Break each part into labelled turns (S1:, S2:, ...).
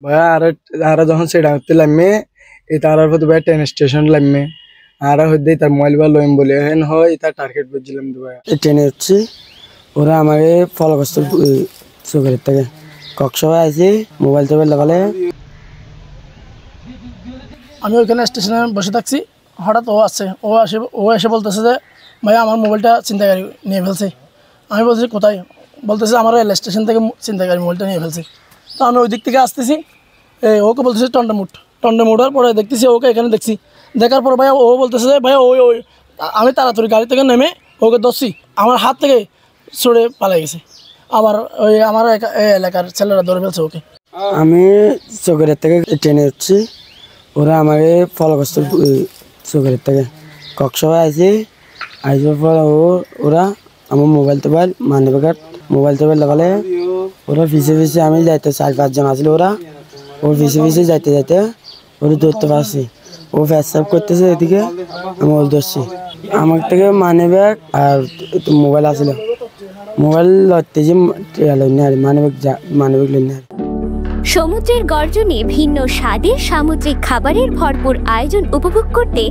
S1: भैया आरा जहाँ से डालते लम्बे इतारा पर तो भैया ट्रेन स्टेशन लम्बे आरा होते इतार मोबाइल वालों एम बोले हैं हो इतार टारगेट बजिलम तो भैया ट्रेन अच्छी और हमारे फॉलो करते सो करते हैं कक्षवा ऐसे मोबाइल तो भैया लगाले
S2: আমি ওইখানে স্টেশনে বসে থাকছি হঠাৎ ও এসে বলতেছে যে ভাইয়া আমার মোবাইলটা ছিনতাইকারী নিয়ে ফেলছে। আমি বলছি কোথায়, বলতেছে আমার রেল স্টেশন থেকে ছিনতাইকারী মোবাইলটা নিয়ে ফেলছে। তো আমি ওই দিক থেকে আসতেছি, ওকে বলতেছে টন্ডেমুড়ার পরে দেখতেছি ওকে এখানে দেখছি, দেখার পর ভাইয়া ও বলতেছে যে ভাইয়া ওই আমি তাড়াতাড়ি গাড়ি থেকে নেমে ওকে ধরছি, আমার হাত থেকে ছুড়ে পালাই গেছে। আবার আমার এলাকার ছেলেরা ধরে ফেলছে ওকে।
S1: আমি চকের থেকে ট্রেনে যাচ্ছি ওরা আমাকে ফলো করতে চকের থেকে কক্সবাজার আইসার পর ওরা আমার মোবাইল টোবাইল মানি ব্যাগ মোবাইল টোবাইল লাগালে ওরা পিছিয়ে আমি যাইতে 4-5 জন আসলে ওরা ওর পিছিয়ে যাইতে ওরা ধরতে পারছি। ও ফ্যাসাপ করতেছে এদিকে আমি ওর ধরছি, আমার থেকে মানি ব্যাগ আর মোবাইল আসলে মোবাইল লড়তে যে মানি ব্যাগ লইনি।
S3: সমুদ্রের গর্জনে ভিন্ন স্বাদের সামুদ্রিক খাবারের ভরপুর আয়োজন উপভোগ করতে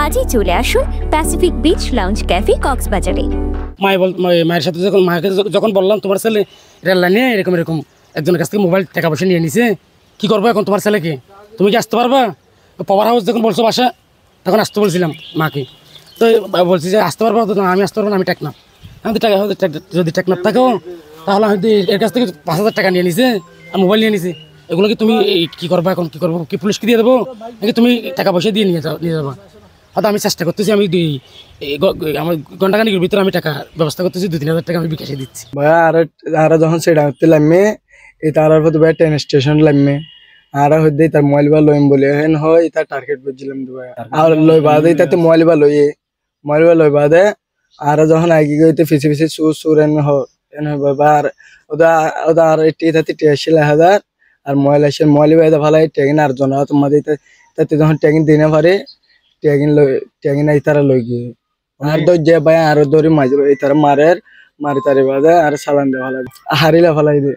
S3: আজই চলে আসুন প্যাসিফিক বিচ লাউঞ্জ ক্যাফে কক্সবাজারে।
S2: মায়ের সাথে যখন বললাম তোমার ছেলে রেল লাইনে এরকম একজনের কাছ থেকে মোবাইল টাকা পয়সা নিয়ে নিছে, কি করবো এখন তোমার ছেলেকে, তুমি কি আসতে পারবা? পাওয়ার হাউস যখন বলছো বাসা তখন আসতে বলছিলাম মাকে, তো বলছি যে আসতে পারবো, আমি আসতে পারবো না, আমি টেকনাফ। আমি টাকা যদি টেকনাফ থাকো তাহলে আমি এর কাছ থেকে 5,000 টাকা নিয়ে নিছে আর মোবাইল নিয়ে নিছে, এগুলো কি তুমি কি করবা এখন, কি করবো, কি পুলিশকে দিয়ে দেবো নাকি তুমি টাকা পয়সা দিয়ে নিয়ে যাবা? হয়তো আমি চেষ্টা করতেছি, আমি আমার ঘন্টাখানিকের ভিতরে আমি টাকা ব্যবস্থা করতেছি, 2-3 হাজার টাকা আমি বিকাশে দিচ্ছি। ভাইয়া আরা যখন সেটা হতে লামে এই তারার পর ভাইয়া ট্রেন স্টেশন লামে আরা হইতে তার মোবাইল বা লইম বলে হেন হয় তার টার্গেট বুঝছিলাম তো ভাইয়া আর লই বাদে তাতে মোবাইল বা লই বাদে আরা যখন আগে গইতে ফিসে সুর এন বাবা আর ওদা আর এটি তাতে 83,000 আর মোবাইল বাইদা ভালো ট্যাগিন আর জন তোমাদের তাতে যখন ট্যাগিন দিনে পারে ট্যাগিন এই তারা লই গিয়ে আর যে ভাই আর দৌড়ি মাঝে এই তারা মারি তারে বাদে আর সালান দেওয়া লাগে হারিলে ফেলাই দে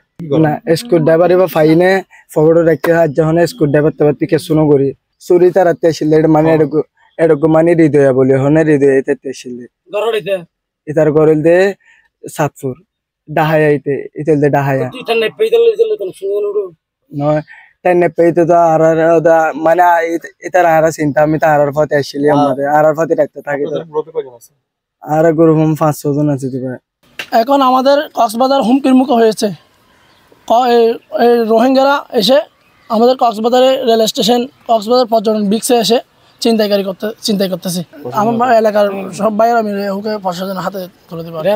S2: না স্কুল ড্রাইভার বা ফাইনে ফগড় রাখতে হাত যখন স্কুল ড্রাইভার তো কে শুনো করি চুরি তারাতে আসলে মানে এরকম মানে হৃদয়া বলি হনে হৃদয় এতে আসলে এটার গরল দে সাতপুর ডাহায়া ইতেল দে ডাহায়া নয় তাই নেপে তো আর মানে এটার আর চিন্তা আমি তো আর পথে আসছিলি আমাদের আর পথে রাখতে থাকি আর গরুম 500 জন আছে। এখন আমাদের কক্সবাজার হুমকির মুখে হয়েছে, রোহিঙ্গারা এসে আমাদের কক্সবাজারে রেল স্টেশন কক্সবাজার পর্যটন বিক্সে এসে চিন্তাই করতেছে। আমার এলাকার সব বাইরে আমি ওকে প্রশাসনের হাতে তুলে দিতে পারি।